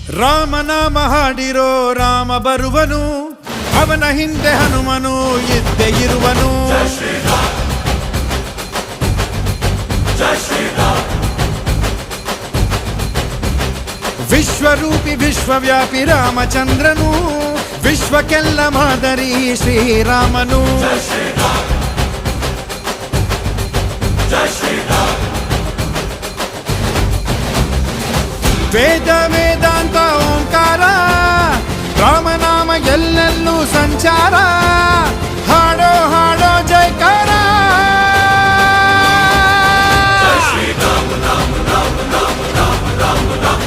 ರಾಮನಾಮ ಹಾಡಿರೋ ರಾಮ ಬರುವನು, ಅವನ ಹಿಂದೆ ಹನುಮನು ಇದ್ದೇ ಇರುವನು. ವಿಶ್ವರೂಪಿ ವಿಶ್ವವ್ಯಾಪಿ ರಾಮಚಂದ್ರನು, ವಿಶ್ವಕ್ಕೆಲ್ಲ ಮಾದರಿ ಶ್ರೀರಾಮನು. ವೇದ ವೇದಾಂತ ಓಂಕಾರ, ರಾಮನಾಮ ಎಲ್ಲೆಲ್ಲೂ ಸಂಚಾರ. ಹಾಡೋ ಹಾಡೋ ಜೈಕಾರ. Jai Shri Ram Ram Ram Ram Ram Ram Ram.